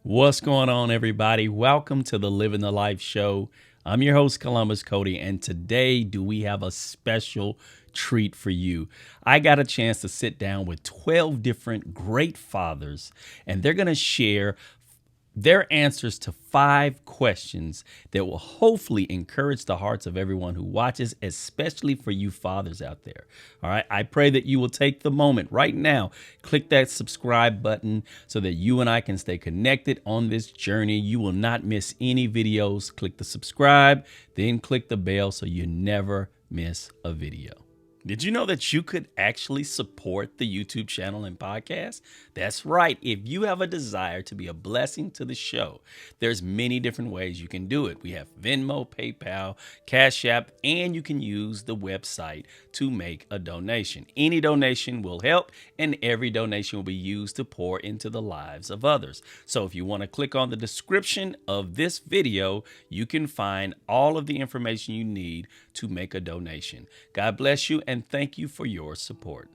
What's going on, everybody? Welcome to the Living the Life show. I'm your host, Columbus Cody, and today we have a special treat for you. I got a chance to sit down with 12 different great fathers, and they're going to share their answers to 5 questions that will hopefully encourage the hearts of everyone who watches, especially for you fathers out there. All right. I pray that you will take the moment right now, click that subscribe button so that you and I can stay connected on this journey. You will not miss any videos. Click the subscribe, then click the bell so you never miss a video. Did you know that you could actually support the YouTube channel and podcast? That's right. If you have a desire to be a blessing to the show, there's many different ways you can do it. We have Venmo, PayPal, Cash App, and you can use the website to make a donation. Any donation will help, and every donation will be used to pour into the lives of others. So if you want to click on the description of this video, you can find all of the information you need to make a donation. God bless you, and thank you for your support.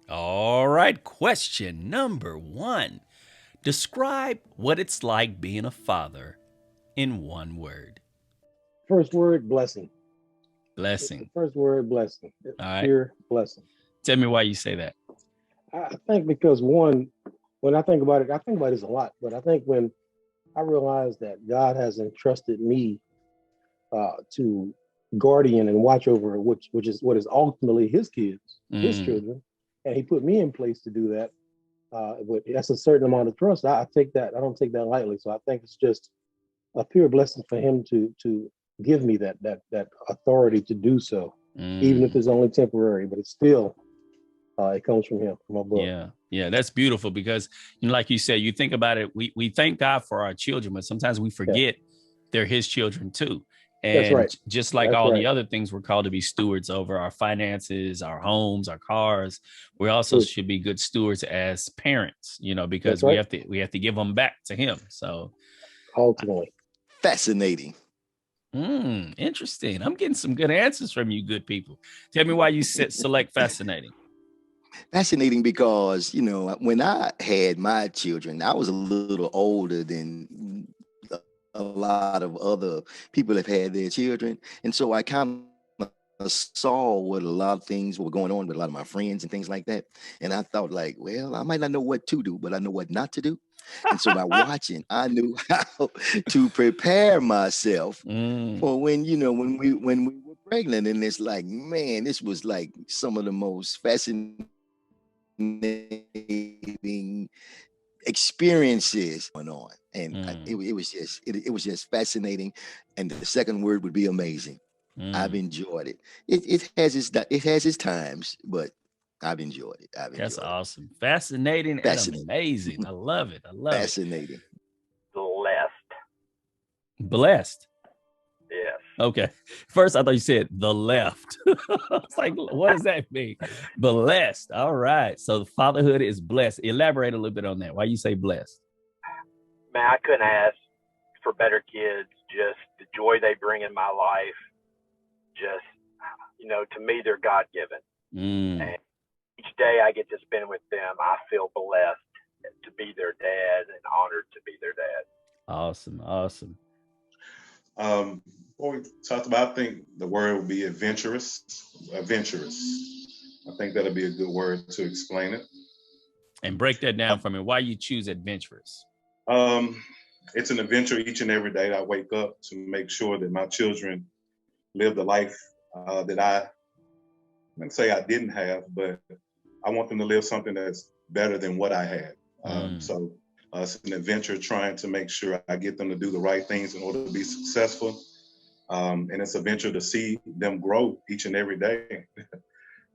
All right, question number 1. Describe what it's like being a father in one word. First word, blessing. Blessing. First word, blessing. All right. Pure blessing. Tell me why you say that. I think because one, when I think about this a lot, but I think when I realized that God has entrusted me to guardian and watch over which is what is ultimately his kids, his children, and he put me in place to do that. But that's a certain amount of trust. I don't take that lightly. So I think it's just a pure blessing for him to give me that authority to do so, even if it's only temporary. But it's still it comes from him, from above. Yeah, that's beautiful because, like you said, you think about it. We thank God for our children, but sometimes we forget they're his children too. And that's right. Just like all the other things, we're called to be stewards over our finances, our homes, our cars. We also should be good stewards as parents, because we have to give them back to him. So ultimately, fascinating. Interesting. I'm getting some good answers from you, good people. Tell me why you select fascinating. Fascinating because, when I had my children, I was a little older than a lot of other people have had their children. And so I kind of saw what a lot of things were going on with a lot of my friends and things like that. And I thought like, well, I might not know what to do, but I know what not to do. And so by watching, I knew how to prepare myself for when we were pregnant. And it's like, man, this was like some of the most fascinating experiences going on, and it was just fascinating. And the second word would be amazing. I've enjoyed it. It has its times, but I've enjoyed it. That's awesome. Fascinating and amazing. I love it. Fascinating. Blessed. Yes. Okay. First, I thought you said the left. It's like, what does that mean? Blessed. All right. So fatherhood is blessed. Elaborate a little bit on that. Why you say blessed? Man, I couldn't ask for better kids. Just the joy they bring in my life. Just, to me, they're God-given. And each day I get to spend with them, I feel blessed to be their dad and honored to be their dad. Awesome. What we talked about, I think the word would be adventurous. I think that'll be a good word to explain it. And break that down for me. Why you choose adventurous? It's an adventure each and every day. I wake up to make sure that my children live the life that I'm going to say I didn't have, but I want them to live something that's better than what I had. So it's an adventure trying to make sure I get them to do the right things in order to be successful. And it's a venture to see them grow each and every day.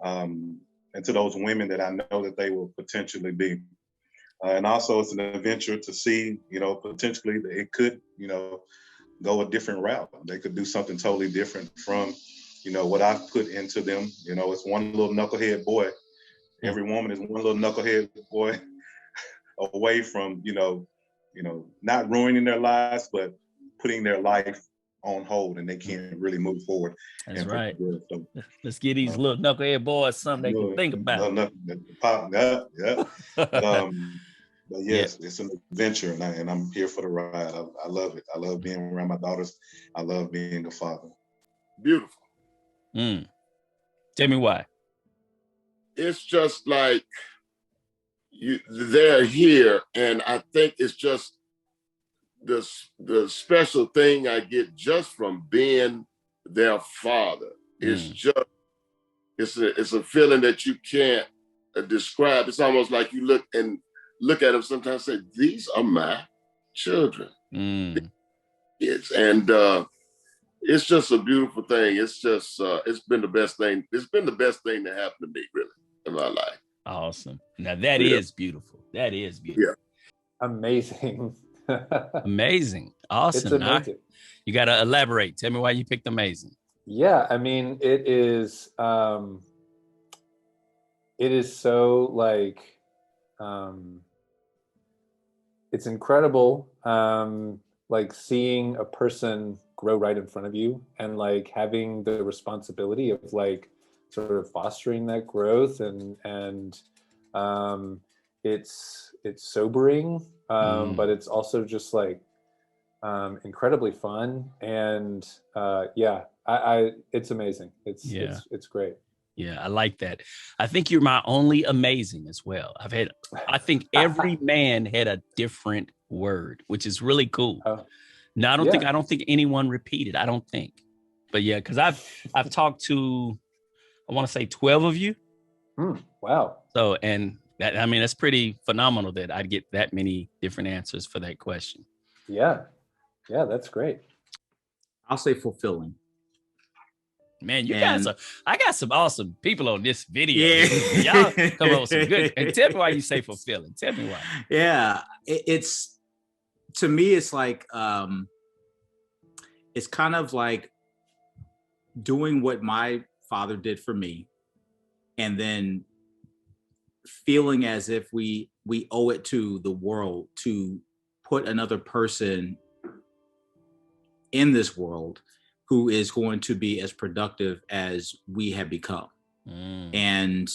And to those women that I know that they will potentially be. And also it's an adventure to see, potentially it could, go a different route. They could do something totally different from, what I've put into them. It's one little knucklehead boy. Every woman is one little knucklehead boy away from, not ruining their lives, but putting their life on hold and they can't really move forward. That's right. So, let's give these little knucklehead boys something they can think about. But But yes, it's an adventure, and I'm here for the ride. I love it. I love being around my daughters. I love being a father. Beautiful. Tell me why. It's just like they're here, and I think it's just the special thing I get just from being their father. It's just it's a feeling that you can't describe. It's almost like you look at them sometimes and say, these are my children. It's it's just a beautiful thing. It's just it's been the best thing. It's been the best thing that happened to me, really, in my life. Awesome. Now that is beautiful. That is beautiful. Yeah. Amazing. Amazing. Awesome. It's amazing. You got to elaborate. Tell me why you picked amazing. Yeah, I mean, it is so like, it's incredible, like seeing a person grow right in front of you and like having the responsibility of like sort of fostering that growth and it's sobering, but it's also just like incredibly fun, and I it's amazing. It's great. Yeah, I like that. I think you're my only amazing as well. I think every man had a different word, which is really cool. No, I don't think anyone repeated. I don't think. But yeah, because I've talked to, I want to say 12 of you. Wow. So, and that, I mean, that's pretty phenomenal that I'd get that many different answers for that question. Yeah, that's great. I'll say fulfilling. Man, I got some awesome people on this video. Yeah. Y'all come up with some good. And tell me why you say fulfilling. Tell me why. Yeah, it's, to me, it's like, it's kind of like doing what my father did for me, and then feeling as if we owe it to the world to put another person in this world who is going to be as productive as we have become. And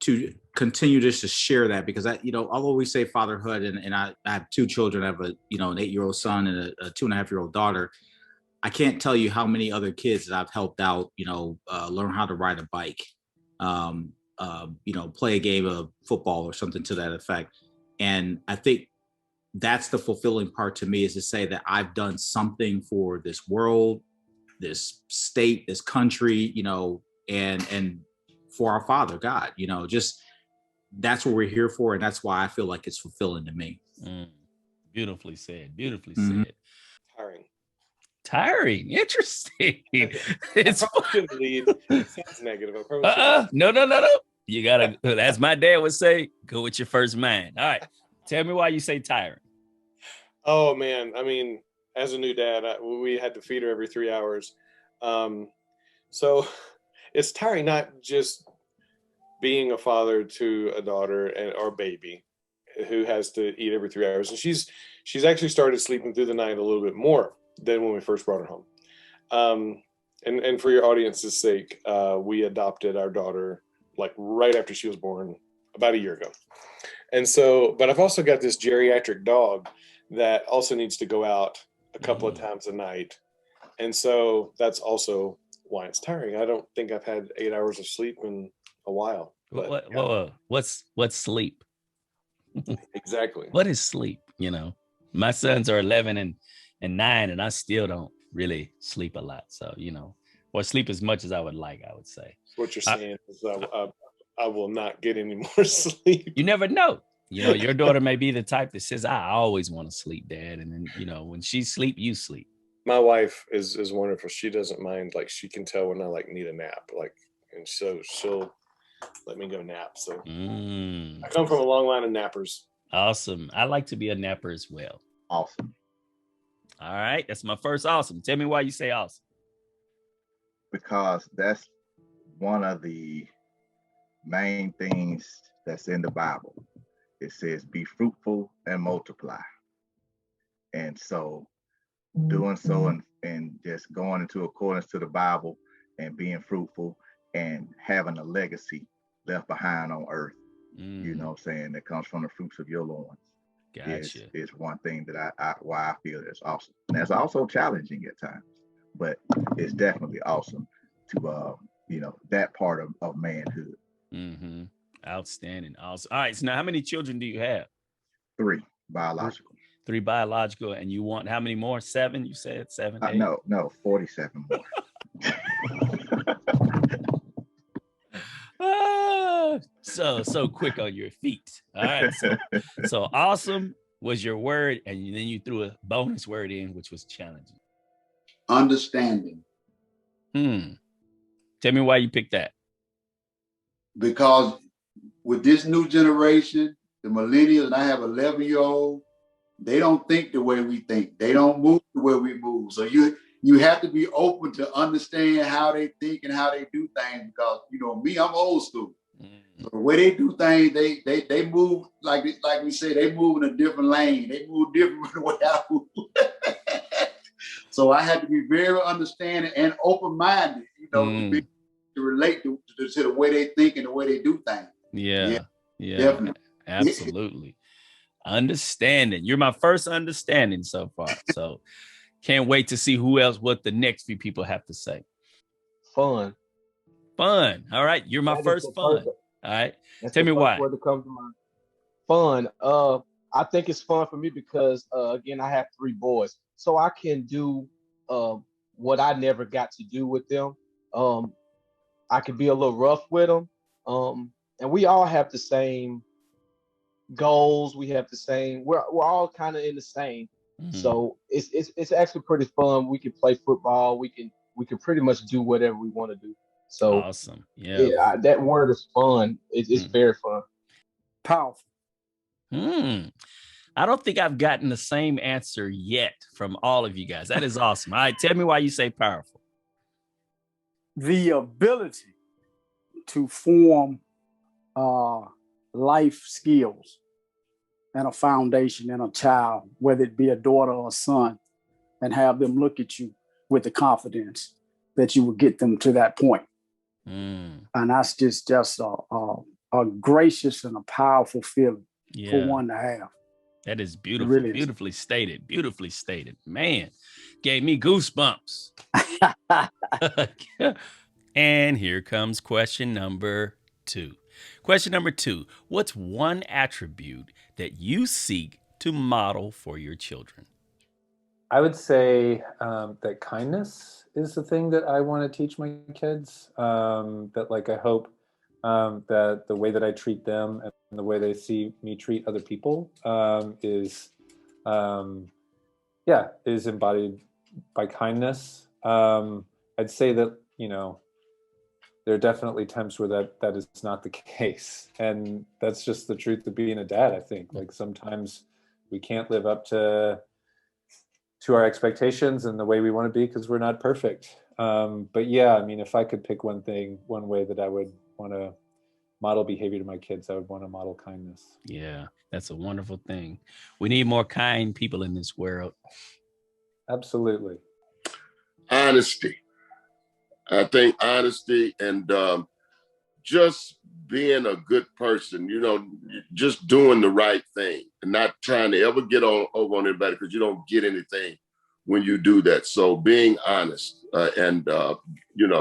to continue just to share that, because I'll always say fatherhood, and I have two children. I have an 8-year-old son and a 2.5-year-old daughter. I can't tell you how many other kids that I've helped out, learn how to ride a bike, play a game of football or something to that effect. And I think that's the fulfilling part to me, is to say that I've done something for this world, this state, this country, and for our Father God, just that's what we're here for. And that's why I feel like it's fulfilling to me. Beautifully said. Beautifully said. Tiring. Interesting. It's lead. It sounds negative. No. You gotta, as my dad would say, go with your first mind. All right. Tell me why you say tiring. Oh man. I mean, as a new dad, we had to feed her every 3 hours. So it's tiring, not just being a father to a daughter or baby who has to eat every 3 hours. And she's actually started sleeping through the night a little bit more than when we first brought her home. And for your audience's sake, we adopted our daughter like right after she was born, about a year ago. And so, but I've also got this geriatric dog that also needs to go out a couple of times a night. And so that's also why it's tiring. I don't think I've had 8 hours of sleep in a while. But, what's sleep? Exactly. What is sleep? My sons are 11 and 9, and I still don't really sleep a lot. So, or sleep as much as I would like, I would say. What you're saying is I will not get any more sleep. You never know. Your daughter may be the type that says, I always want to sleep, Dad. And then, when she sleep, you sleep. My wife is wonderful. She doesn't mind. Like, she can tell when I need a nap. And so she'll let me go nap. So I come from a long line of nappers. Awesome. I like to be a napper as well. Awesome. All right. That's my first awesome. Tell me why you say awesome. Because that's one of the main things that's in the Bible. It says, be fruitful and multiply. And so doing so and just going into accordance to the Bible and being fruitful and having a legacy left behind on earth you know what I'm saying, that comes from the fruits of your loins. Gotcha. Is one thing that why I feel is awesome. And that's also challenging at times, but it's definitely awesome to that part of manhood. Mm-hmm. Outstanding. Awesome. All right. So now how many children do you have? 3 biological. 3 biological, and you want how many more? 7? You said 7, 8? No, 47 more. So quick on your feet. All right. So awesome was your word, and then you threw a bonus word in, which was challenging. Understanding. Tell me why you picked that. Because with this new generation, the millennials, and I have 11-year-old, they don't think the way we think. They don't move the way we move. So you have to be open to understand how they think and how they do things. Because me, I'm old school. So the way they do things, they move like we say, they move in a different lane. They move different from the way I move. So I had to be very understanding and open-minded, to relate to the way they think and the way they do things. Yeah, definitely. Absolutely. Understanding. You're my first understanding so far. So can't wait to see what the next few people have to say. Fun. All right. You're my first fun. All right. Tell me why. Word that comes to mind. Fun. I think it's fun for me because again, I have 3 boys, so I can do what I never got to do with them. I can be a little rough with them, and we all have the same goals. We have the same. We're all kind of in the same. Mm-hmm. So it's actually pretty fun. We can play football. We can pretty much do whatever we want to do. So awesome. Yeah, that word is fun. It's very fun. Powerful. I don't think I've gotten the same answer yet from all of you guys. That is awesome. All right, tell me why you say powerful. The ability to form life skills and a foundation in a child, whether it be a daughter or a son, and have them look at you with the confidence that you will get them to that point. And that's just a gracious and a powerful feeling for one to have. That is beautiful. Really beautifully stated. Beautifully stated. Man, gave me goosebumps. And here comes question number 2. Question number 2. What's one attribute that you seek to model for your children? I would say that kindness is the thing that I want to teach my kids. I hope that the way that I treat them and the way they see me treat other people is embodied by kindness. I'd say that, there are definitely times where that is not the case. And that's just the truth of being a dad, I think. Like sometimes we can't live up to our expectations and the way we want to be because we're not perfect. But yeah, I mean, if I could pick one way that I would want to model behavior to my kids, I would want to model kindness. Yeah, that's a wonderful thing. We need more kind people in this world. Absolutely. Honesty. I think honesty and just being a good person, just doing the right thing and not trying to ever get over on anybody because you don't get anything when you do that. So being honest and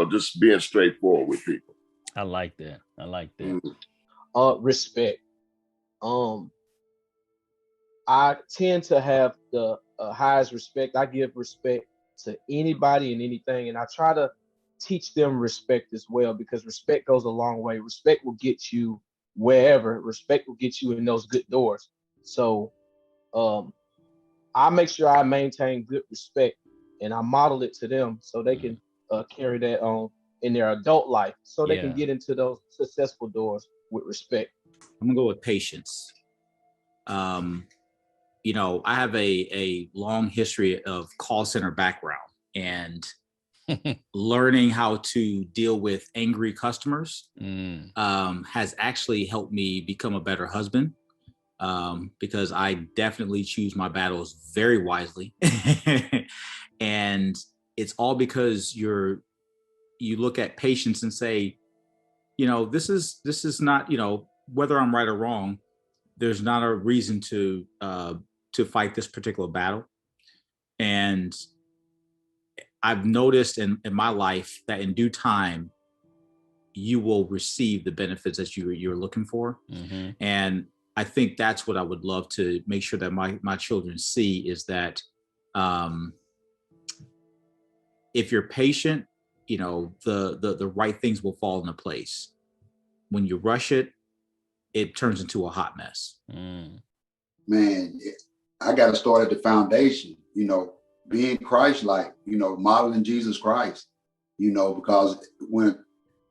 just being straightforward with people. I like that. Respect. I tend to have the highest respect. I give respect to anybody and anything, and I try to teach them respect as well, because respect goes a long way. Respect will get you wherever. Respect will get you in those good doors. So I make sure I maintain good respect and I model it to them so they can carry that on in their adult life, so they can get into those successful doors with respect. I'm gonna go with patience. I have a long history of call center background, and learning how to deal with angry customers has actually helped me become a better husband, because I definitely choose my battles very wisely. And it's all because you look at patience and say, this is not, whether I'm right or wrong, there's not a reason to fight this particular battle. And I've noticed in my life that in due time, you will receive the benefits that you're looking for. Mm-hmm. And I think that's what I would love to make sure that my children see is that if you're patient, the right things will fall into place. When you rush it, it turns into a hot mess. Man, I got to start at the foundation, being Christ-like, modeling Jesus Christ, because when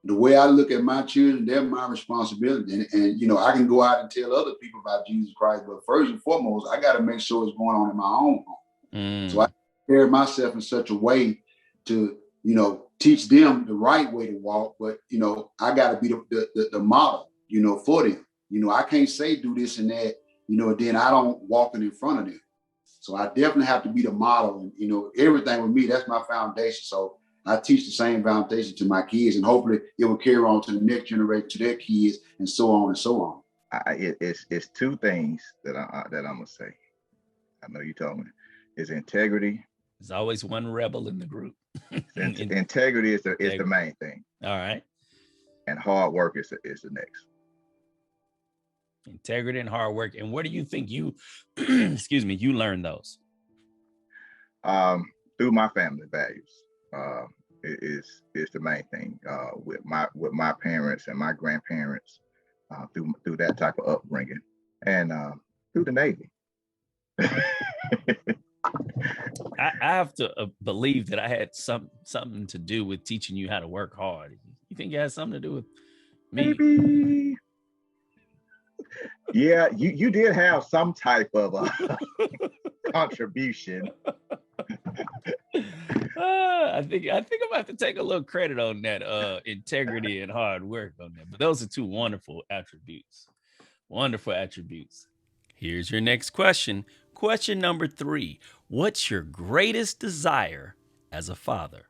the way I look at my children, they're my responsibility. And I can go out and tell other people about Jesus Christ, but first and foremost, I got to make sure it's going on in my own home. So I prepare myself in such a way to, teach them the right way to walk, but, I got to be the model, for them. I can't say do this and that, then I don't walk in front of them. So I definitely have to be the model. And, everything with me, that's my foundation. So I teach the same foundation to my kids, and hopefully it will carry on to the next generation, to their kids, and so on and so on. It's two things that I'm gonna say. I know you told me. Is integrity. There's always one rebel in the group. Integrity is the main thing. All right. And hard work is the next. Integrity and hard work. And where do you think you, you learned those? Through my family values. Is the main thing. With my parents and my grandparents, through that type of upbringing, and through the Navy. I have to believe that I had something to do with teaching you how to work hard. You think it has something to do with me? Maybe. Yeah, you did have some type of contribution. I think I'm gonna have to take a little credit on that integrity and hard work on that. But those are two wonderful attributes. Wonderful attributes. Here's your next question. Question number 3. What's your greatest desire as a father?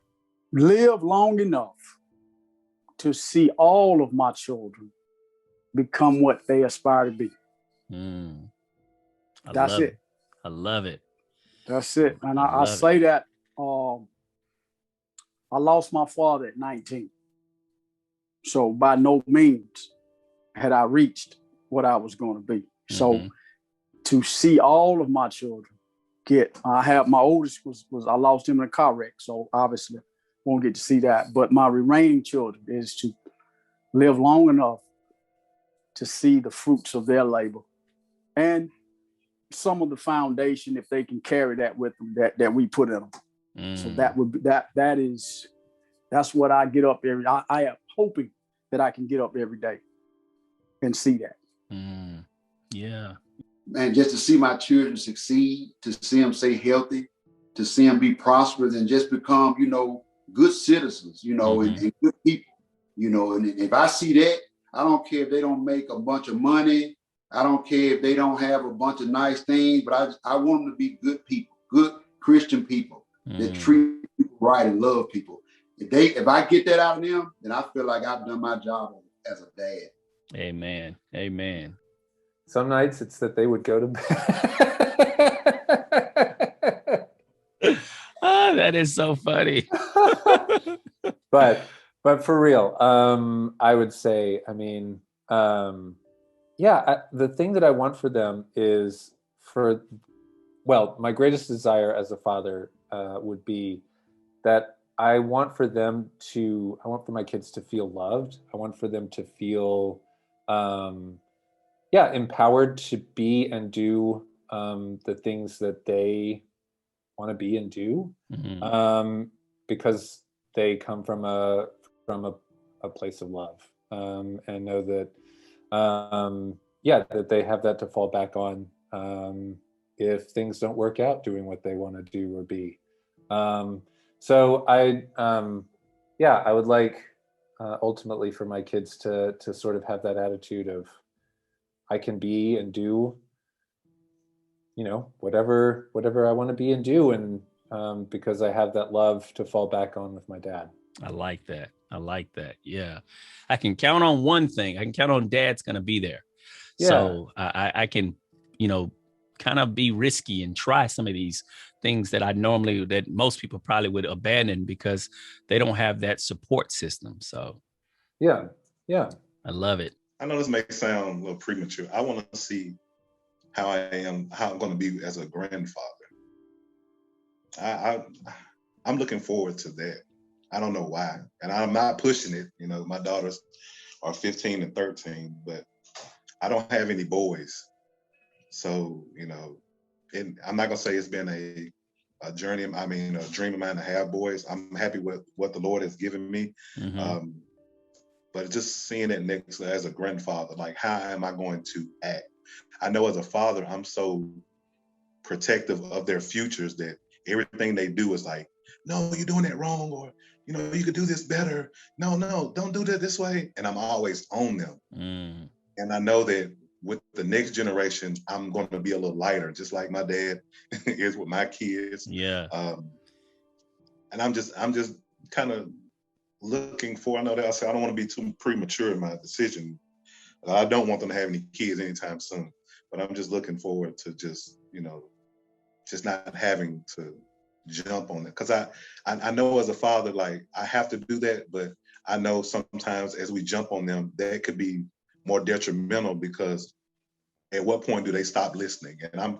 Live long enough to see all of my children become what they aspire to be. That's it. I love it. That's it. And I say that I lost my father at 19. So by no means had I reached what I was going to be. So to see all of my children my oldest was I lost him in a car wreck. So obviously won't get to see that. But my remaining children is to live long enough to see the fruits of their labor. And some of the foundation, if they can carry that with them, that we put in them. So that would be that's what I get up every. I am hoping that I can get up every day and see that. Yeah, man, just to see my children succeed, to see them stay healthy, to see them be prosperous, and just become, good citizens, and good people, And if I see that, I don't care if they don't make a bunch of money. I don't care if they don't have a bunch of nice things, but I want them to be good people, good Christian people that treat people right and love people. If I get that out of them, then I feel like I've done my job as a dad. Amen. Amen. Some nights it's that they would go to bed. That is so funny. But for real, I would say, the thing that I want for them is my greatest desire as a father would be that I want for my kids to feel loved. I want for them to feel, empowered to be and do the things that they want to be and do, because they come from a place of love, and know that, that they have that to fall back on if things don't work out doing what they want to do or be. So I would like ultimately for my kids to sort of have that attitude of I can be and do, whatever I want to be and do, and because I have that love to fall back on with my dad. I like that. I like that. Yeah. I can count on one thing. I can count on dad's going to be there. Yeah. So I can, kind of be risky and try some of these things that that most people probably would abandon because they don't have that support system. So yeah. I love it. I know this may sound a little premature. I want to see how I'm going to be as a grandfather. I'm looking forward to that. I don't know why. And I'm not pushing it. My daughters are 15 and 13, but I don't have any boys. So, and I'm not going to say it's been a journey. I mean, a dream of mine to have boys. I'm happy with what the Lord has given me. Mm-hmm. But just seeing it next as a grandfather, like, how am I going to act? I know as a father, I'm so protective of their futures that everything they do is like, no, you're doing it wrong, or you could do this better. No, don't do that this way. And I'm always on them. Mm. And I know that with the next generation, I'm going to be a little lighter, just like my dad is with my kids. Yeah. And I'm just kind of looking for. I know that I said I don't want to be too premature in my decision. I don't want them to have any kids anytime soon. But I'm just looking forward to just not having to jump on it, because I know as a father, like, I have to do that, but I know sometimes as we jump on them, that could be more detrimental, because at what point do they stop listening? And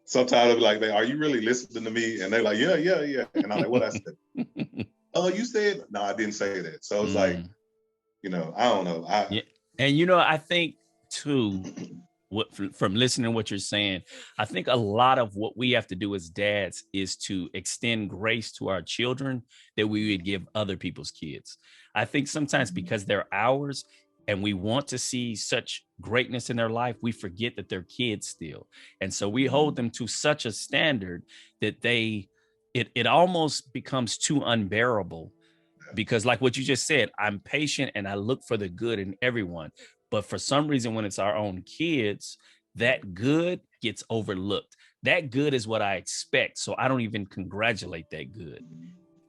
sometimes I'll be like, are you really listening to me? And they're like, yeah. And I'm like, what I said? Oh, you said? No, I didn't say that. So it's like, I don't know. Yeah. And I think too, from listening to what you're saying, I think a lot of what we have to do as dads is to extend grace to our children that we would give other people's kids. I think sometimes because they're ours and we want to see such greatness in their life, we forget that they're kids still. And so we hold them to such a standard that it almost becomes too unbearable, because like what you just said, I'm patient and I look for the good in everyone. But for some reason, when it's our own kids, that good gets overlooked. That good is what I expect. So I don't even congratulate that good,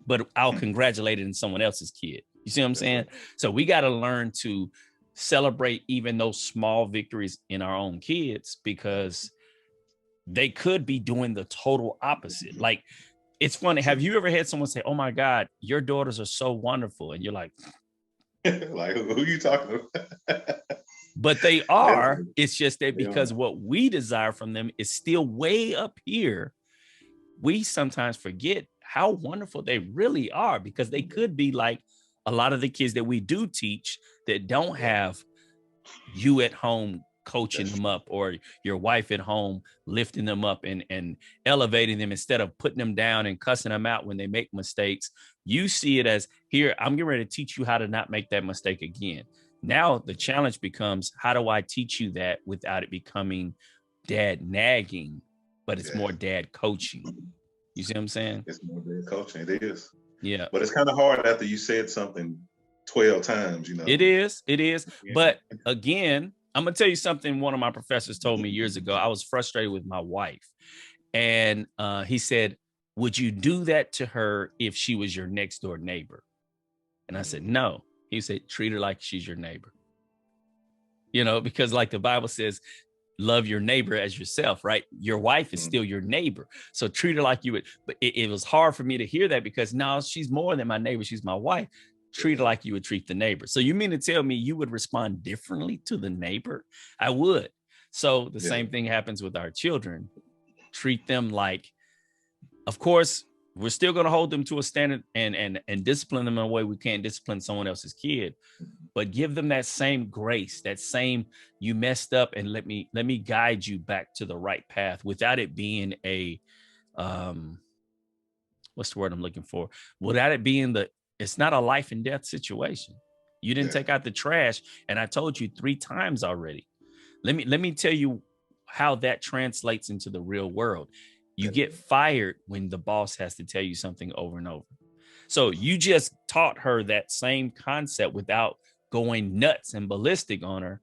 but I'll congratulate it in someone else's kid. You see what I'm saying? So we got to learn to celebrate even those small victories in our own kids, because they could be doing the total opposite. Like, it's funny. Have you ever had someone say, oh my God, your daughters are so wonderful? And you're like, like, who are you talking about? But they are. It's just that because what we desire from them is still way up here, we sometimes forget how wonderful they really are, because they could be like a lot of the kids that we do teach that don't have you at home coaching them up, or your wife at home lifting them up and elevating them instead of putting them down and cussing them out when they make mistakes. You see it as, here, I'm getting ready to teach you how to not make that mistake again. Now the challenge becomes, how do I teach you that without it becoming dad nagging, but it's more dad coaching? You see what I'm saying? It's more dad coaching. It is. Yeah. But it's kind of hard after you said something 12 times, It is. Yeah. But again, I'm going to tell you something one of my professors told me years ago. I was frustrated with my wife. And he said, would you do that to her if she was your next door neighbor? And I said, no. He said, treat her like she's your neighbor. Because like the Bible says, love your neighbor as yourself, right? Your wife is still your neighbor. So treat her like you would. But it was hard for me to hear that, because no, she's more than my neighbor. She's my wife. Treat her like you would treat the neighbor. So you mean to tell me you would respond differently to the neighbor? I would. So the same thing happens with our children. Treat them like, of course, we're still going to hold them to a standard and discipline them in a way we can't discipline someone else's kid, but give them that same grace, that same, you messed up and let me guide you back to the right path, without it being a, what's the word I'm looking for? Without it being it's not a life and death situation. You didn't take out the trash, and I told you 3 times already. Let me tell you how that translates into the real world. You get fired when the boss has to tell you something over and over. So you just taught her that same concept without going nuts and ballistic on her,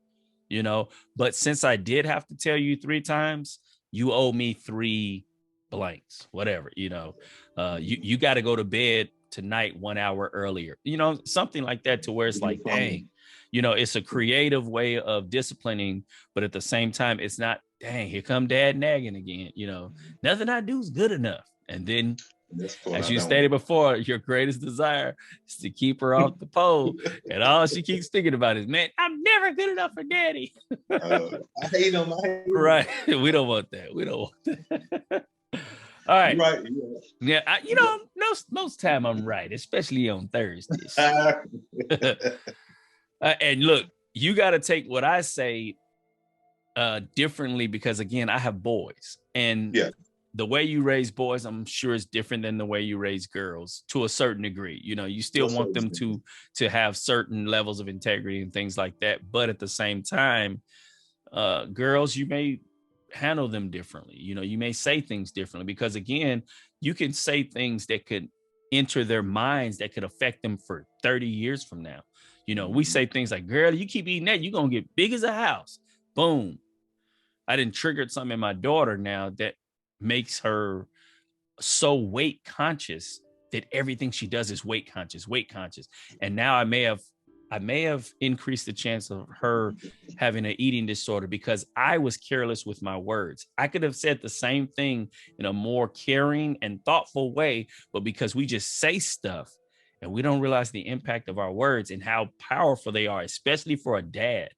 but since I did have to tell you 3 times, you owe me 3 blanks, whatever, you got to go to bed tonight 1 hour earlier, something like that, to where it's like, dang, it's a creative way of disciplining, but at the same time, it's not, dang, here come dad nagging again. Nothing I do is good enough. And then, as you stated before, your greatest desire is to keep her off the pole. And all she keeps thinking about is, man, I'm never good enough for daddy. I hate him. Right. We don't want that. We don't want that. All right. Right. Yeah. Most time I'm right, especially on Thursdays. And look, you got to take what I say differently, because again, I have boys, and the way you raise boys, I'm sure, is different than the way you raise girls to a certain degree. You still want them to have certain levels of integrity and things like that. But at the same time, girls, you may handle them differently. You may say things differently, because again, you can say things that could enter their minds that could affect them for 30 years from now. We say things like, girl, you keep eating that, you're going to get big as a house. Boom. I done triggered something in my daughter now that makes her so weight conscious that everything she does is weight conscious. And now I may have increased the chance of her having an eating disorder because I was careless with my words. I could have said the same thing in a more caring and thoughtful way, but because we just say stuff and we don't realize the impact of our words and how powerful they are, especially for a dad,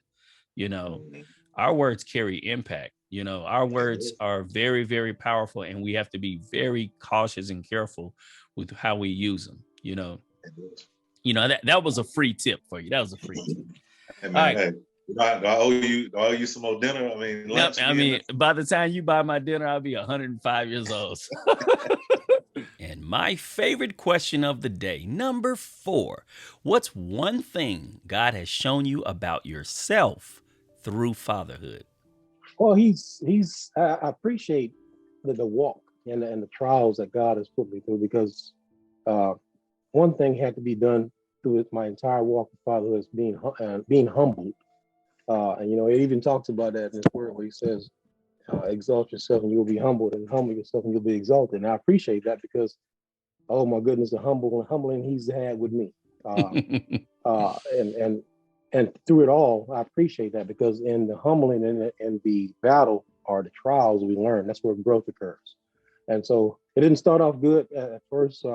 our words carry impact. Our words are very, very powerful, and we have to be very cautious and careful with how we use them. That was a free tip for you. That was a free tip. Hey, man, hey, do I owe you some more dinner? Lunch. By the time you buy my dinner, I'll be 105 years old. And my favorite question of the day, number 4, what's one thing God has shown you about yourself through fatherhood? Well, I appreciate the walk and the trials that God has put me through, because one thing had to be done through my entire walk of fatherhood is being humbled. And it even talks about that in His Word, where He says, exalt yourself and you'll be humbled, and humble yourself and you'll be exalted. And I appreciate that, because, oh my goodness, the humbling He's had with me. And through it all, I appreciate that, because in the humbling and the battle or the trials we learn, that's where growth occurs. And so it didn't start off good at first,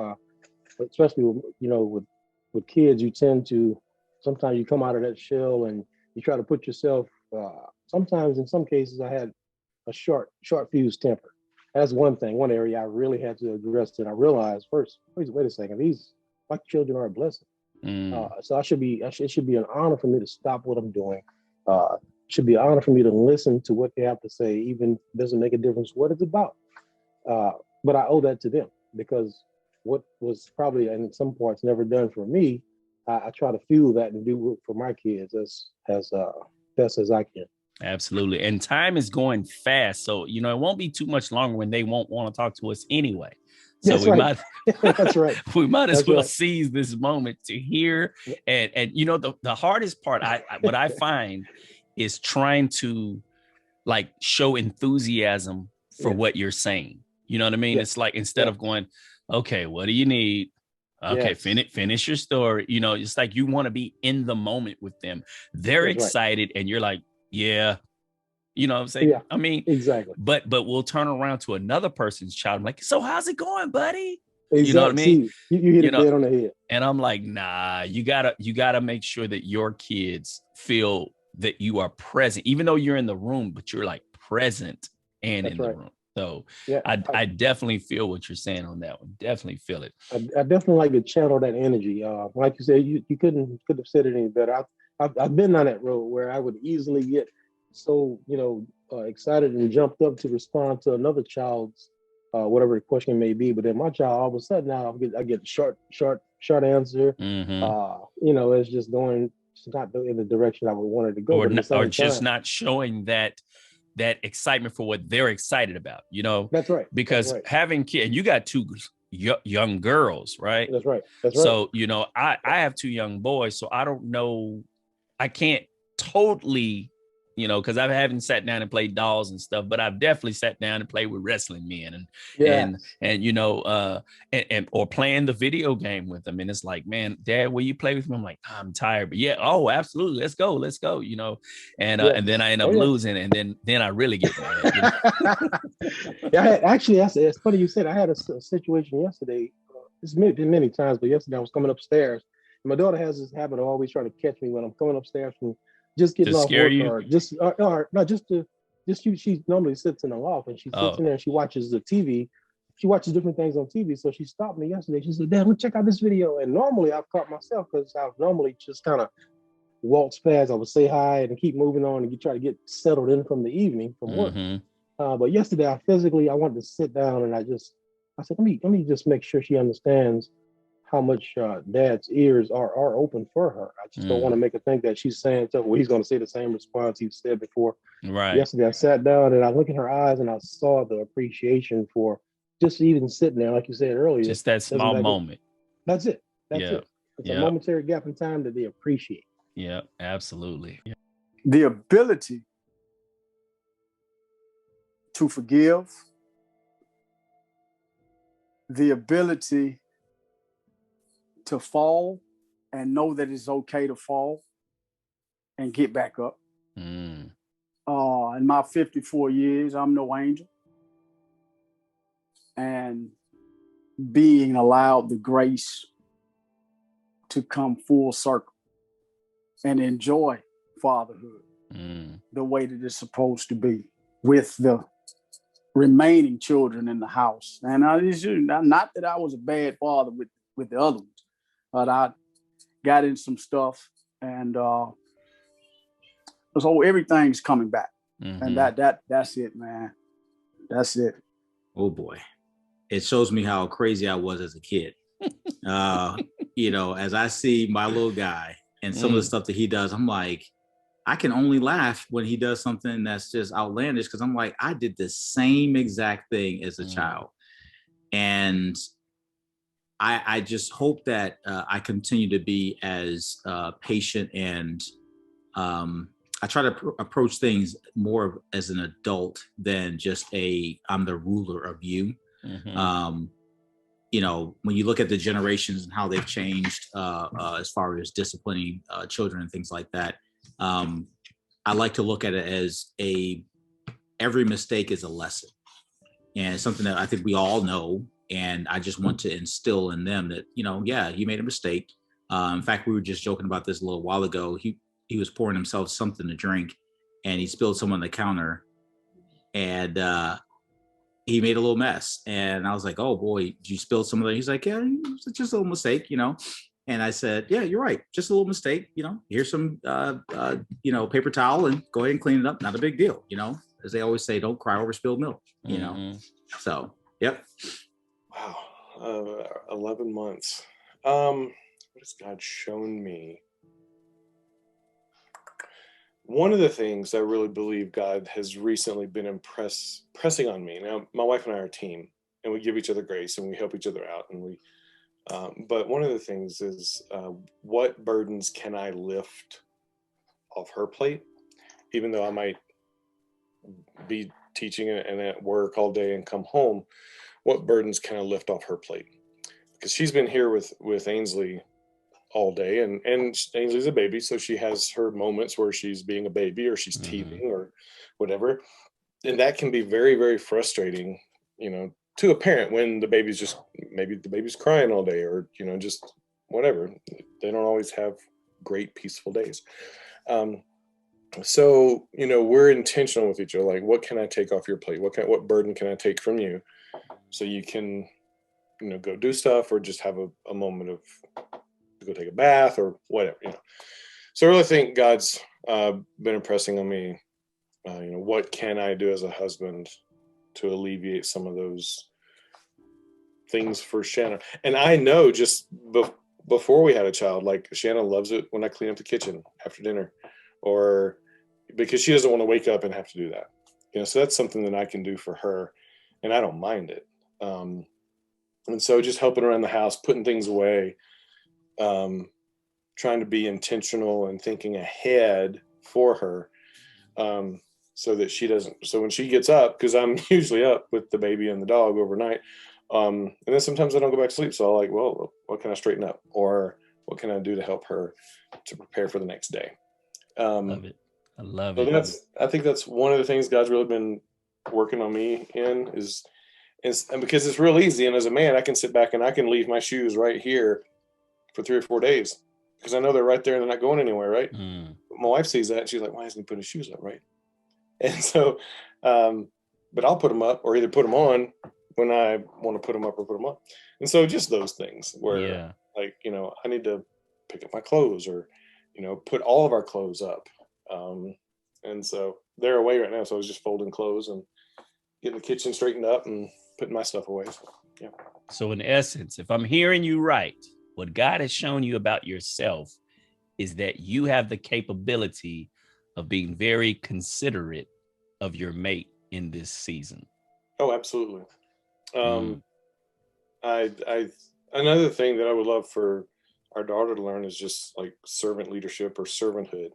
especially with kids. You tend to, sometimes you come out of that shell and you try to put yourself, sometimes in some cases I had a short fuse temper. That's one area I really had to address. And I realized first, wait a second, my children are a blessing. So it should be an honor for me to stop what I'm doing. It should be an honor for me to listen to what they have to say, even if it doesn't make a difference what it's about. But I owe that to them, because what was probably in some parts never done for me, I try to fuel that and do it for my kids as best as I can. Absolutely. And time is going fast. So, it won't be too much longer when they won't want to talk to us anyway. So That's right. We might as well seize this moment to hear. And the hardest part, what I find is trying to show enthusiasm for what you're saying. You know what I mean? It's like, instead of going, okay, what do you need? Okay, finish your story. It's like you want to be in the moment with them. They're excited, and you're like, yeah. You know what I'm saying? Yeah, exactly. But we'll turn around to another person's child. I'm like, so how's it going, buddy? Exactly. You know what I mean? You hit it dead on the head. And I'm like, nah, you gotta make sure that your kids feel that you are present, even though you're in the room, but you're present and in the room. So I definitely feel what you're saying on that one. Definitely feel it. I definitely like to channel that energy. Like you said, you could have said it any better. I've been on that road where I would easily get so excited and jumped up to respond to another child's whatever the question may be, but then my child, all of a sudden now I get short answer. It's just going, it's not in the direction I would want it to go, or just not showing that excitement for what they're excited about. That's right. Because having kids, and you got 2 young girls, right? That's right. So I have 2 young boys, so I don't know, I can't totally you know, because I haven't sat down and played dolls and stuff, but I've definitely sat down and played with wrestling men and you know, and or playing the video game with them. And it's like, man, Dad, will you play with me? I'm like, I'm tired, but yeah, oh, absolutely, let's go, you know. And then I end up losing, and then I really get mad. You know? Yeah, it's funny you said. I had a situation yesterday. It's been many times, but yesterday I was coming upstairs. And my daughter has this habit of always trying to catch me when I'm coming upstairs from just getting off work, she normally sits in the loft and she sits in there and she watches the TV. She watches different things on TV. So she stopped me yesterday. She said, Dad, let's check out this video. And normally I've caught myself because I've normally just kind of waltz past. I would say hi and keep moving on and try to get settled in from the evening from work. But yesterday I wanted to sit down and I said, let me just make sure she understands how much Dad's ears are open for her. I just don't want to make her think that she's saying something. Well, he's going to say the same response he said before. Right. Yesterday, I sat down and I looked in her eyes and I saw the appreciation for just even sitting there, like you said earlier. Just that small moment. That's it. That's it. It's a momentary gap in time that they appreciate. Yeah, absolutely. Yeah. The ability to forgive, the ability to fall and know that it's okay to fall and get back up. In my 54 years, I'm no angel. And being allowed the grace to come full circle and enjoy fatherhood the way that it's supposed to be with the remaining children in the house. And not that I was a bad father with the other ones, but I got in some stuff and so everything's coming back. And that's it, man. That's it. Oh boy. It shows me how crazy I was as a kid. You know, as I see my little guy and some of the stuff that he does, I'm like, I can only laugh when he does something that's just outlandish because I'm like, I did the same exact thing as a child. And I just hope that I continue to be as patient and I try to approach things more as an adult than just I'm the ruler of you. You know, when you look at the generations and how they've changed as far as disciplining children and things like that, I like to look at it as every mistake is a lesson, and it's something that I think we all know. And I just want to instill in them that, you know, yeah, you made a mistake. In fact, we were just joking about this a little while ago. He was pouring himself something to drink, and he spilled some on the counter, and he made a little mess. And I was like, "Oh boy, did you spill some of that?" He's like, "Yeah, it's just a little mistake, you know." And I said, "Yeah, you're right. Just a little mistake. You know, here's some, you know, paper towel and go ahead and clean it up. Not a big deal, you know." As they always say, don't cry over spilled milk, you know. So, yep. Wow, 11 months. What has God shown me? One of the things I really believe God has recently been pressing on me. Now, my wife and I are a team, and we give each other grace and we help each other out. And but one of the things is, what burdens can I lift off her plate, even though I might be teaching and at work all day and come home? What burdens can I lift off her plate? Because she's been here with Ainsley all day, and Ainsley's a baby, so she has her moments where she's being a baby or she's teething or whatever, and that can be very, very frustrating, you know, to a parent when the baby's crying all day, or, you know, just whatever. They don't always have great peaceful days. So, you know, we're intentional with each other. Like, what can I take off your plate? What burden can I take from you, so you can, you know, go do stuff or just have a moment of go take a bath or whatever, you know. So I really think God's been impressing on me, you know, what can I do as a husband to alleviate some of those things for Shanna. And I know just before we had a child, like, Shanna loves it when I clean up the kitchen after dinner, or because she doesn't want to wake up and have to do that, you know. So that's something that I can do for her, and I don't mind it. And so just helping around the house, putting things away, trying to be intentional and thinking ahead for her. so that she doesn't. So when she gets up, because I'm usually up with the baby and the dog overnight, and then sometimes I don't go back to sleep. So I'm like, well, what can I straighten up, or what can I do to help her to prepare for the next day? Love it. I love So it. I think that's one of the things God's really been working on me in is and because it's real easy. And as a man, I can sit back and I can leave my shoes right here for 3 or 4 days because I know they're right there and they're not going anywhere. Right. My wife sees that and she's like, why hasn't he put his shoes up? Right. And so, but I'll put them up or either put them on when I want to put them up or put them on. And so just those things where like, you know, I need to pick up my clothes or, you know, put all of our clothes up. And so they're away right now. So I was just folding clothes and getting the kitchen straightened up and putting my stuff away. So, yeah. So in essence, if I'm hearing you right, what God has shown you about yourself is that you have the capability of being very considerate of your mate in this season. Oh, absolutely. Another thing that I would love for our daughter to learn is just like servant leadership or servanthood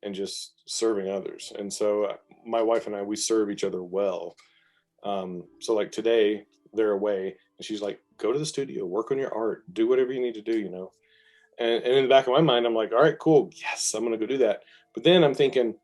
and just serving others. And so my wife and I, we serve each other well. So like today they're away and she's like, go to the studio, work on your art, do whatever you need to do, you know? And in the back of my mind, I'm like, all right, cool. Yes, I'm going to go do that. But then I'm thinking,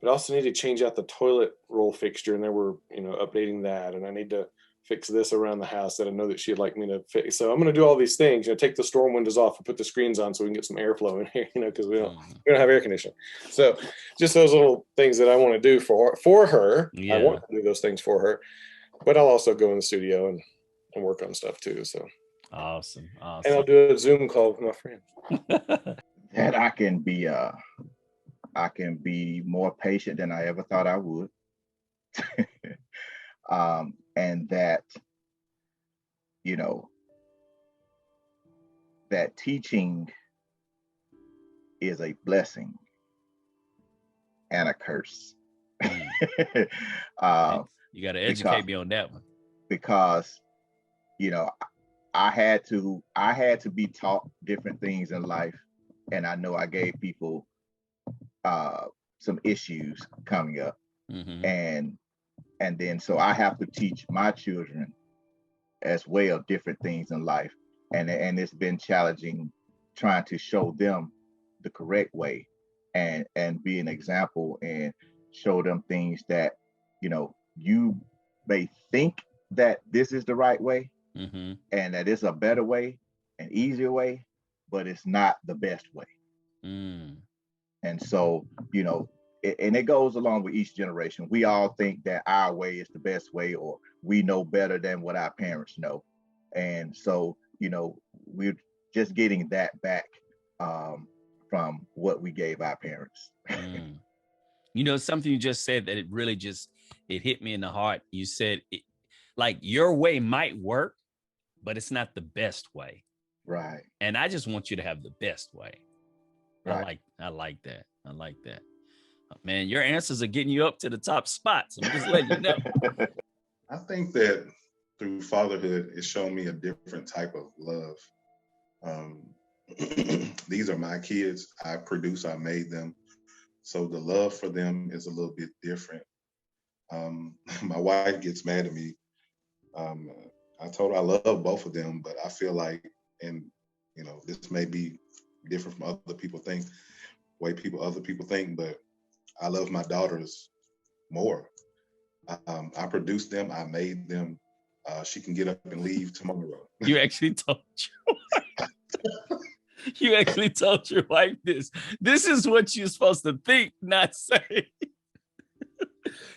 but I also need to change out the toilet roll fixture. And they were, you know, updating that. And I need to fix this around the house that I know that she'd like me to fix. So I'm going to do all these things, you know, take the storm windows off and put the screens on so we can get some airflow in here, you know, because we don't have air conditioning. So just those little things that I want to do for her. Yeah. I want to do those things for her, but I'll also go in the studio and work on stuff too. So awesome. And I'll do a Zoom call with my friend. And I can be more patient than I ever thought I would. And that, you know, that teaching is a blessing and a curse. You got to educate me on that one. Because, you know, I had to be taught different things in life. And I know I gave people some issues coming up. And then so I have to teach my children as well different things in life. And it's been challenging trying to show them the correct way and be an example and show them things that, you know, you may think that this is the right way and that it's a better way, an easier way, but it's not the best way. And so, you know, and it goes along with each generation. We all think that our way is the best way, or we know better than what our parents know. And so, you know, we're just getting that back from what we gave our parents. You know, something you just said that it really it hit me in the heart. You said, like, your way might work, but it's not the best way. Right. And I just want you to have the best way. Right. I like that. I like that. Man, your answers are getting you up to the top spots. I'm just letting you know. I think that through fatherhood, it's shown me a different type of love. These are my kids. I made them. So the love for them is a little bit different. My wife gets mad at me. I told her I love both of them, but I feel like, and you know, this may be different from other people think, other people think, but I love my daughters more. I produced them. I made them. She can get up and leave tomorrow. You actually told you actually told your wife this. This is what you're supposed to think, not say.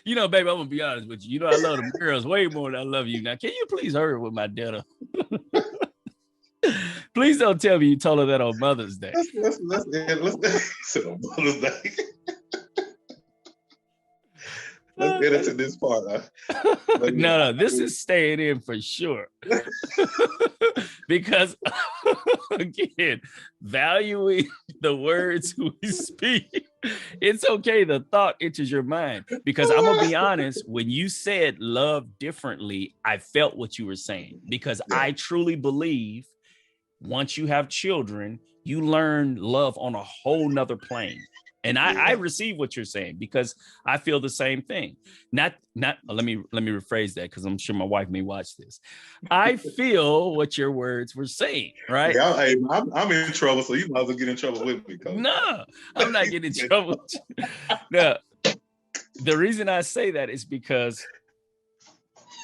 You know, baby, I'm gonna be honest with you. You know, I love them girls way more than I love you. Now, can you please hurry with my dinner? Please don't tell me you told her that on Mother's Day. Let's sit on Mother's Day. Let's get into this part. No, this is staying in for sure. Because, again, valuing the words we speak, it's okay. The thought enters your mind. Because I'm going to be honest, when you said love differently, I felt what you were saying. Because I truly believe once you have children, you learn love on a whole nother plane. And I receive what you're saying because I feel the same thing. Not let me rephrase that because I'm sure my wife may watch this. I feel what your words were saying, right? Yeah, I'm in trouble, so you might as well get in trouble with me, Coach. No, I'm not getting in trouble. No, the reason I say that is because,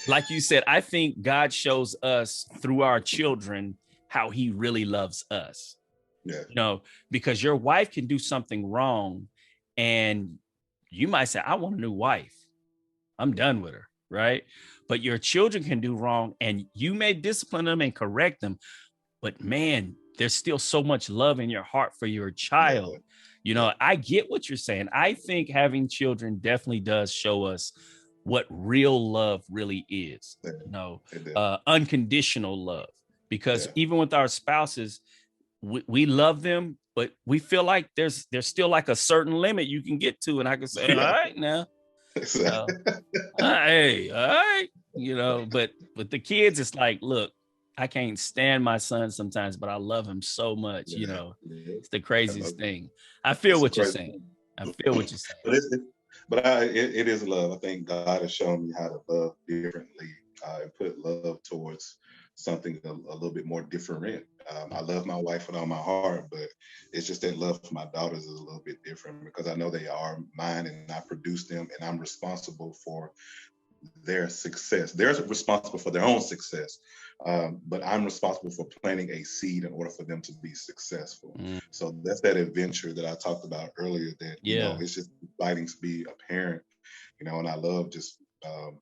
like you said, I think God shows us through our children how he really loves us. Yeah. You know, because your wife can do something wrong and you might say, I want a new wife. I'm done with her, right? But your children can do wrong and you may discipline them and correct them. But man, there's still so much love in your heart for your child. You know, I get what you're saying. I think having children definitely does show us what real love really is. You know, unconditional love. Because even with our spouses, we love them, but we feel like there's still like a certain limit you can get to. And I can say, all right, now, hey, all right, you know, but with the kids, it's like, look, I can't stand my son sometimes, but I love him so much, you know, it's the craziest thing. I feel what you're saying. I feel what you're saying. But it is love. I think God has shown me how to love differently and put love towards something a little bit more different. I love my wife with all my heart, but it's just that love for my daughters is a little bit different because I know they are mine and I produce them and I'm responsible for their success. They're responsible for their own success, but I'm responsible for planting a seed in order for them to be successful. So that's that adventure that I talked about earlier that, you know, it's just exciting to be a parent, you know, and I love just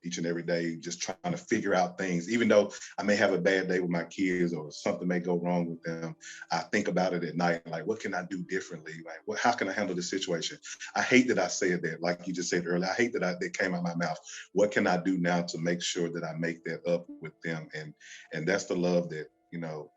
each and every day, just trying to figure out things. Even though I may have a bad day with my kids or something may go wrong with them, I think about it at night, like, what can I do differently? Like, how can I handle the situation? I hate that I said that, like you just said earlier. I hate that that came out of my mouth. What can I do now to make sure that I make that up with them? And that's the love that, you know,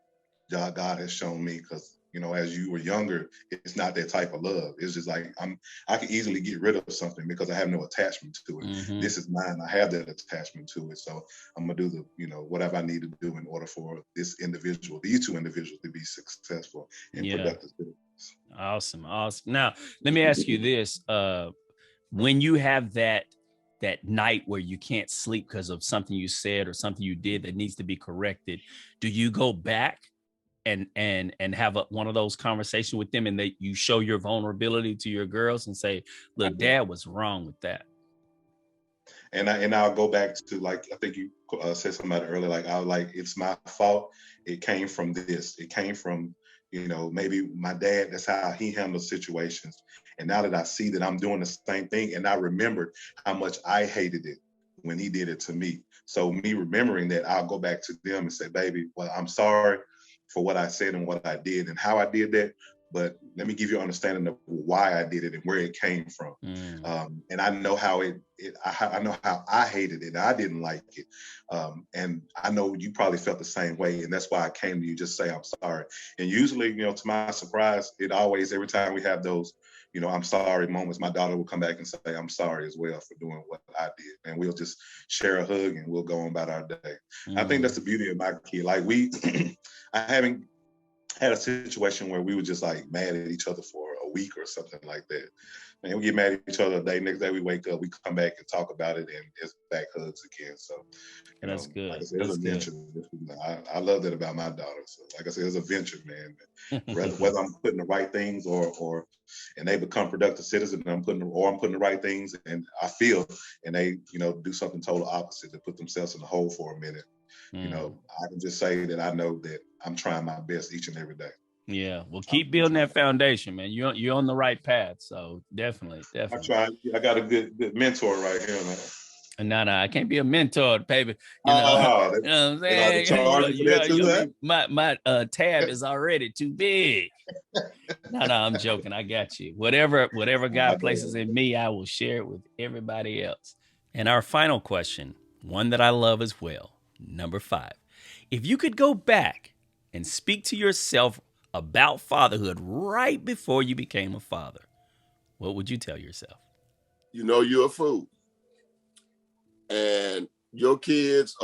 God has shown me, because, you know, as you were younger, it's not that type of love. It's just like I can easily get rid of something because I have no attachment to it. This is mine. I have that attachment to it. So I'm gonna do the, you know, whatever I need to do in order for these two individuals to be successful and productive. Awesome. Now, let me ask you this. When you have that night where you can't sleep because of something you said or something you did that needs to be corrected, do you go back and have one of those conversations with them and that you show your vulnerability to your girls and say, look, Dad was wrong with that? And I'll go back to, like, I think you said something about it earlier, like, it's my fault. It came from this. It came from, you know, maybe my dad, that's how he handles situations. And now that I see that I'm doing the same thing, and I remembered how much I hated it when he did it to me. So me remembering that, I'll go back to them and say, baby, well, I'm sorry for what I said and what I did and how I did that. But let me give you an understanding of why I did it and where it came from. And I know how I know how I hated it. I didn't like it. And I know you probably felt the same way. And that's why I came to you, just say, I'm sorry. And usually, you know, to my surprise, every time we have those, you know, I'm sorry moments, my daughter will come back and say, I'm sorry as well for doing what I did. And we'll just share a hug and we'll go on about our day. I think that's the beauty of my kid. Like I haven't had a situation where we were just like mad at each other for a week or something like that. And we get mad at each other a day. Next day we wake up, we come back and talk about it, and it's back hugs again. So that's good. Like I said, it's a venture. I love that about my daughter. So like I said, it's a venture, man. Whether I'm putting the right things and they become productive citizens, and I'm putting the right things, and I feel, and they, you know, do something total opposite to put themselves in the hole for a minute. You know, I can just say that I know that I'm trying my best each and every day. Yeah, well, keep building that foundation, man. You're on the right path, so definitely. I try. I got a good mentor right here, man. No, I can't be a mentor, baby. You know what I'm saying? My tab is already too big. No, I'm joking. I got you. Whatever God places in me, I will share it with everybody else. And our final question, one that I love as well. Number 5, if you could go back and speak to yourself about fatherhood right before you became a father, what would you tell yourself? You know, you're a fool. And your kids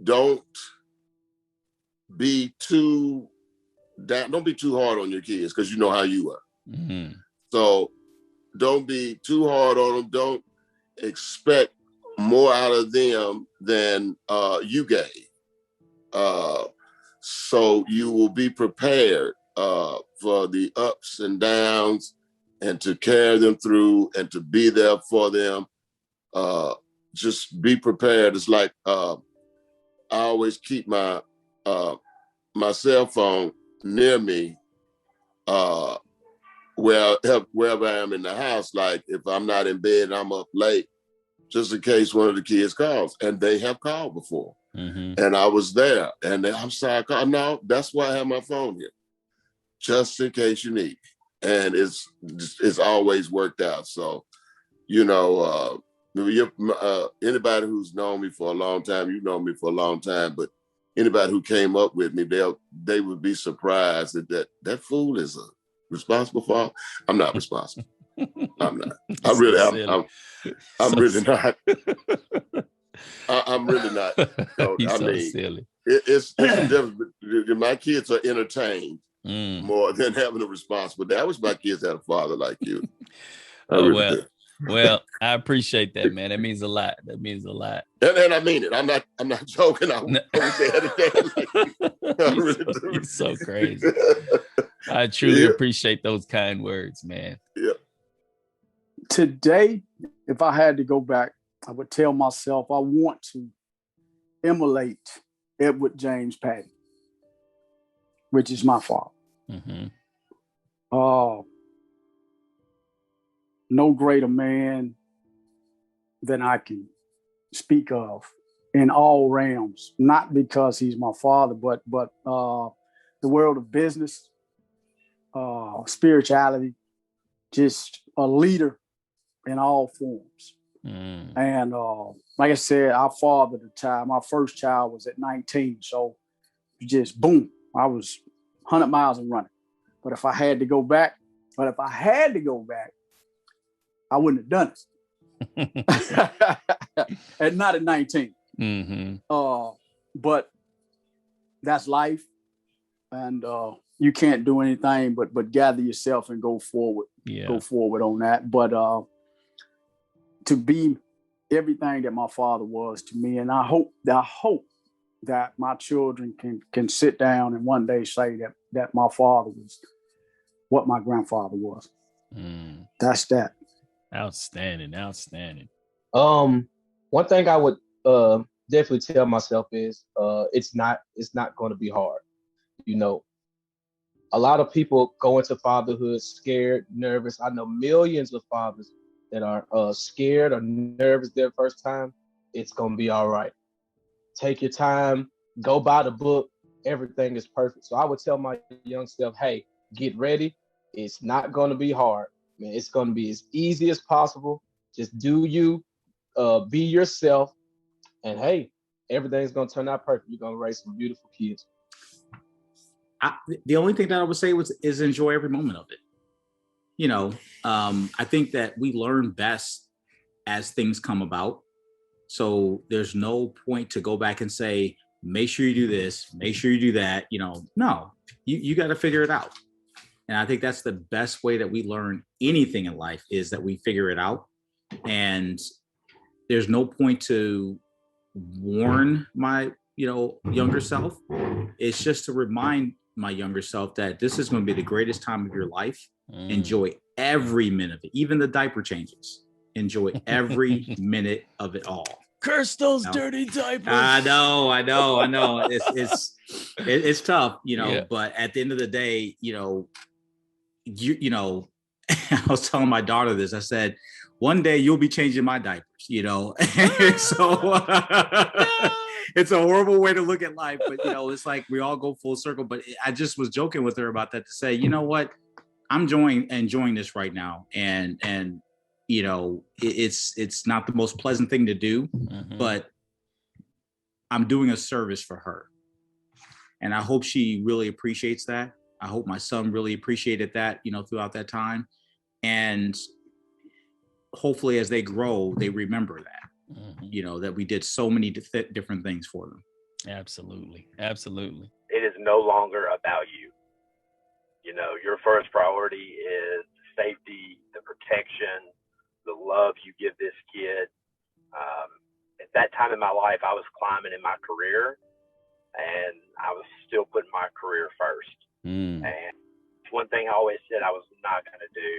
don't be too hard on your kids, because you know how you are. Mm-hmm. So don't be too hard on them. Don't expect more out of them than you gave. So you will be prepared for the ups and downs, and to carry them through and to be there for them. Just be prepared. It's like I always keep my my cell phone near me wherever I am in the house. Like if I'm not in bed and I'm up late, just in case one of the kids calls, and they have called before. Mm-hmm. And I was there, and I'm sorry, no, that's why I have my phone here, just in case you need me. And it's always worked out. So, you know, anybody who's known me for a long time, you've known me for a long time, but anybody who came up with me, they would be surprised that fool is a responsible father. I'm not responsible. I'm not. I'm really not. I'm really not. He's I so mean, silly. It's a difference. My kids are entertained more than having a responsible dad. I wish my kids had a father like you. Well, I appreciate that, man. That means a lot. That means a lot. And I mean it. I'm not joking. I would say that. I really do. He's so crazy. I truly appreciate those kind words, man. Yeah. Today, if I had to go back, I would tell myself I want to emulate Edward James Patton, which is my father. Mm-hmm. No greater man than I can speak of in all realms, not because he's my father, but the world of business, spirituality, just a leader in all forms. And like I said, our fathered a child. My first child was at 19, so just boom, I was 100 miles and running. But if I had to go back, I wouldn't have done it. And not at 19. Mm-hmm. But that's life, and you can't do anything but gather yourself and go forward. Yeah. Go forward on that. But to be everything that my father was to me, and I hope that my children can sit down and one day say that my father was what my grandfather was. That's that. Outstanding. One thing I would definitely tell myself is it's not going to be hard. You know, a lot of people go into fatherhood scared, nervous. I know millions of fathers that are scared or nervous their first time. It's going to be all right. Take your time, go buy the book. Everything is perfect. So I would tell my young self, hey, get ready. It's not going to be hard. Man, it's going to be as easy as possible. Just do you, be yourself, and hey, everything's going to turn out perfect. You're going to raise some beautiful kids. The only thing that I would say is enjoy every moment of it. You know, I think that we learn best as things come about. So there's no point to go back and say, make sure you do this, make sure you do that. You know, no, you got to figure it out. And I think that's the best way that we learn anything in life, is that we figure it out. And there's no point to warn my, younger self. It's just to remind my younger self that this is going to be the greatest time of your life. Enjoy every minute of it, even the diaper changes. Enjoy every minute of it all. Curse those dirty diapers. I know. It's tough, but at the end of the day, I was telling my daughter this. I said, one day you'll be changing my diapers, So it's a horrible way to look at life, but it's like we all go full circle. But I just was joking with her about that to say, you know what, I'm enjoying this right now, and it's not the most pleasant thing to do, but I'm doing a service for her, and I hope she really appreciates that. I hope my son really appreciated that, throughout that time. And hopefully as they grow, they remember that, that we did so many different things for them. Absolutely. It is no longer about you. You know, your first priority is safety, the protection, the love you give this kid. At that time in my life, I was climbing in my career, and I was still putting my career first. Mm. And one thing I always said I was not going to do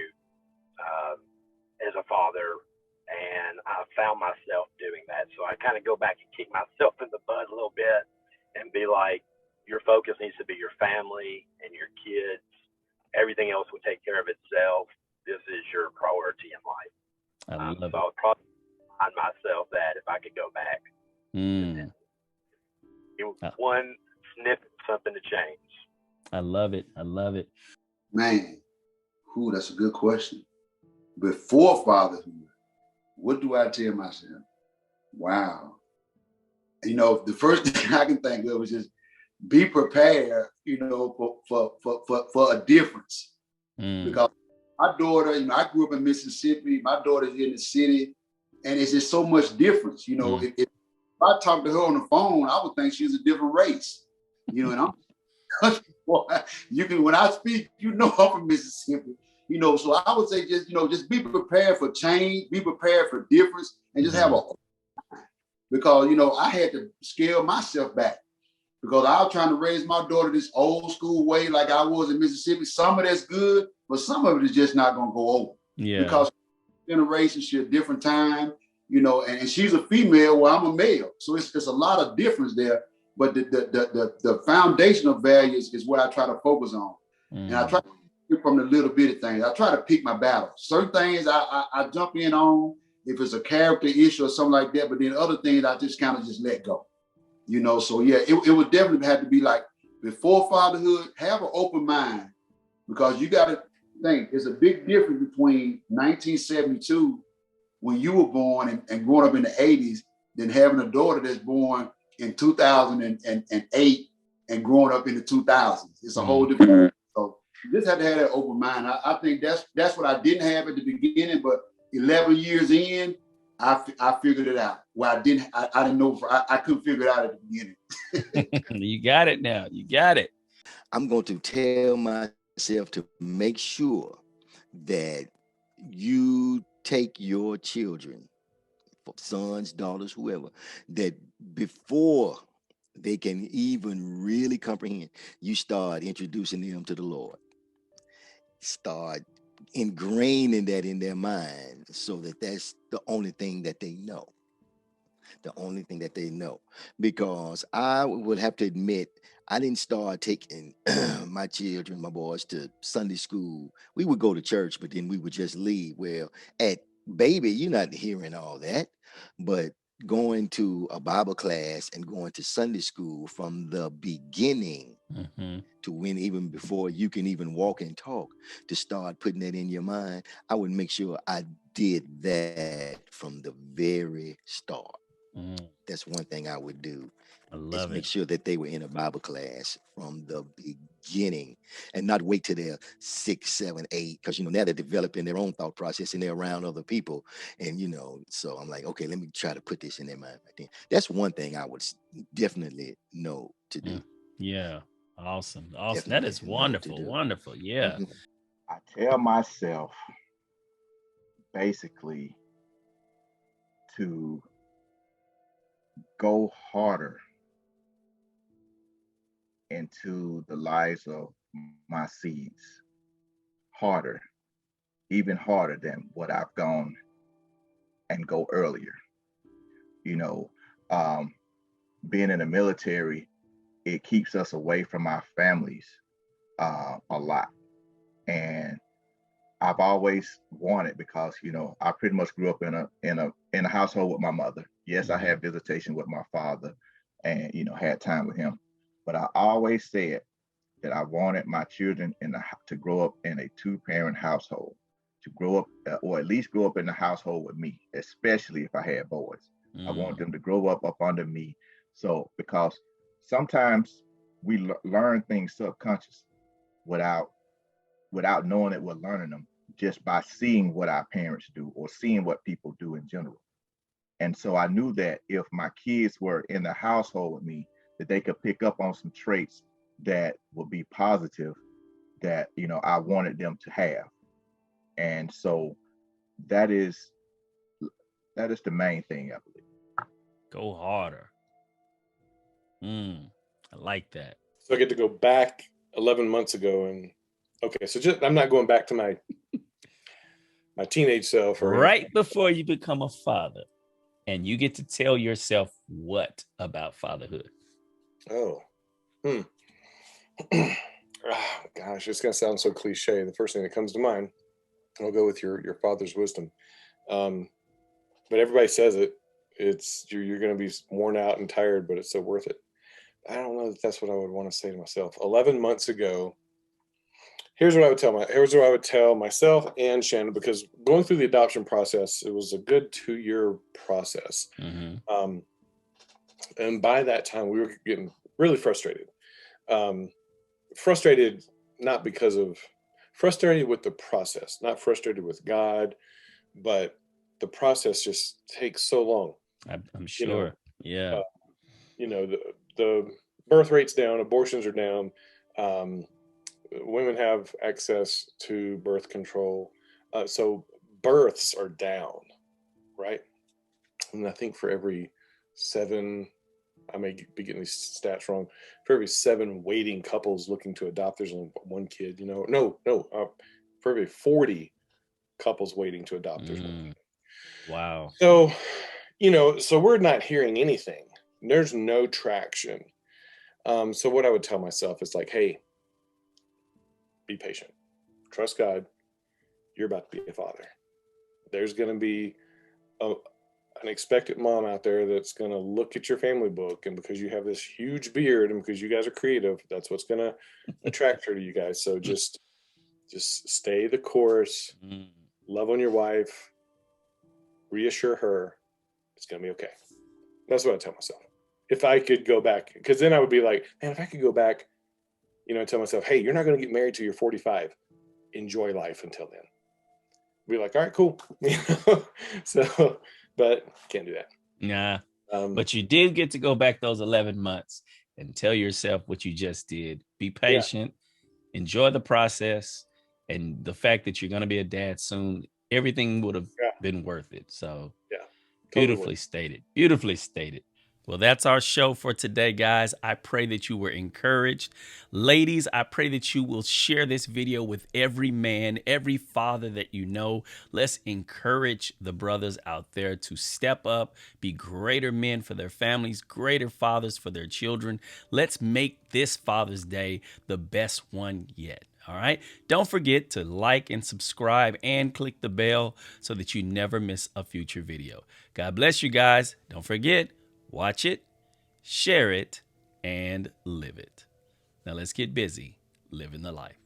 as a father, and I found myself doing that. So I kind of go back and kick myself in the butt a little bit and be like, your focus needs to be your family and your kids. Everything else will take care of itself. This is your priority in life. I love so it. I would probably remind myself that if I could go back. Mm. One snippet, something to change. I love it. I love it. Man, that's a good question. Before fatherhood, what do I tell myself? Wow. You know, the first thing I can think of is just be prepared, you know, for a difference. Because my daughter, you know, I grew up in Mississippi. My daughter's in the city, and it's just so much difference. You know, if I talk to her on the phone, I would think she's a different race. You know, and when I speak, you know, I'm from Mississippi. You know, so I would say just be prepared for change, be prepared for difference, and just have because, you know, I had to scale myself back because I was trying to raise my daughter this old school way like I was in Mississippi. Some of that's good, but some of it is just not going to go over. Yeah. Because generation, she a different time, you know, and she's a female while I'm a male. So it's a lot of difference there. But the foundational values is what I try to focus on. And I try to pick from the little bitty things. I try to pick my battles. Certain things I jump in on if it's a character issue or something like that, but then other things I just kind of just let go. You know, so yeah, it would definitely have to be like before fatherhood, have an open mind, because you got to think there's a big difference between 1972 when you were born and growing up in the 80s than having a daughter that's born in 2008 and growing up in the 2000s. It's a whole different. So you just have to have that open mind. I think that's what I didn't have at the beginning, but 11 years in, I figured it out. Well, I didn't know. I couldn't figure it out at the beginning. You got it now. You got it. I'm going to tell myself to make sure that you take your children, sons, daughters, whoever, that before they can even really comprehend, you start introducing them to the Lord. Start ingraining that in their mind so that that's the only thing that they know. The only thing that they know. Because I would have to admit, I didn't start taking my children, my boys, to Sunday school. We would go to church, but then we would just leave. Well, at baby, you're not hearing all that, but going to a Bible class and going to Sunday school from the beginning to when even before you can even walk and talk, to start putting that in your mind, I would make sure I did that from the very start. That's one thing I would do. I love Make sure that they were in a Bible class from the beginning and not wait till they're 6, 7, 8, because you know now they're developing their own thought process and they're around other people, and you know, so I'm like, okay, let me try to put this in their mind right then. That's one thing I would definitely know to do. Yeah, awesome. Definitely that is wonderful. Wonderful. Yeah. I tell myself basically to go harder into the lives of my seeds, harder, even harder than what I've gone and go earlier. You know, being in the military, it keeps us away from our families a lot. And I've always wanted, because you know, I pretty much grew up in a household with my mother. Yes, I had visitation with my father, and you know, had time with him. But I always said that I wanted my children to grow up in a 2-parent household, to grow up, or at least grow up in the household with me, especially if I had boys. I want them to grow up under me. So, because sometimes we learn things subconscious without knowing that we're learning them, just by seeing what our parents do or seeing what people do in general. And so I knew that if my kids were in the household with me, that they could pick up on some traits that would be positive that, I wanted them to have. And so that is the main thing, I believe. Go harder. I like that. So I get to go back 11 months ago, and okay, so I'm not going back to my teenage self. Right before you become a father, and you get to tell yourself what about fatherhood? Oh, oh gosh, it's gonna sound so cliche. The first thing that comes to mind, I'll go with your father's wisdom. But everybody says it. It's you're gonna be worn out and tired, but it's so worth it. I don't know that that's what I would want to say to myself. 11 months ago, here's what I would tell myself and Shannon, because going through the adoption process, it was a good 2-year process. And by that time, we were getting really frustrated. Frustrated with the process, not frustrated with God, but the process just takes so long. I'm sure. Yeah. The birth rate's down, abortions are down. Women have access to birth control. So births are down, right? And I think for every 7, I may be getting these stats wrong, for every 7 waiting couples looking to adopt, there's only 1 kid, for every 40 couples waiting to adopt, there's 1 kid. Wow. So, so we're not hearing anything. There's no traction. So what I would tell myself is like, hey, be patient. Trust God. You're about to be a father. There's going to be an expectant mom out there that's going to look at your family book, and because you have this huge beard and because you guys are creative, that's what's going to attract her to you guys. So just stay the course. Love on your wife. Reassure her. It's going to be okay. That's what I tell myself. If I could go back, because then I would be like, man, if I could go back, tell myself, hey, you're not going to get married till you're 45. Enjoy life until then. Be like, all right, cool. So, but can't do that. Nah. But you did get to go back those 11 months and tell yourself what you just did. Be patient, enjoy the process, and the fact that you're going to be a dad soon, everything would have been worth it. So beautifully stated. Beautifully stated. Well, that's our show for today, guys. I pray that you were encouraged. Ladies, I pray that you will share this video with every man, every father that you know. Let's encourage the brothers out there to step up, be greater men for their families, greater fathers for their children. Let's make this Father's Day the best one yet. All right. Don't forget to like and subscribe and click the bell so that you never miss a future video. God bless you guys. Don't forget, watch it, share it, and live it. Now let's get busy living the life.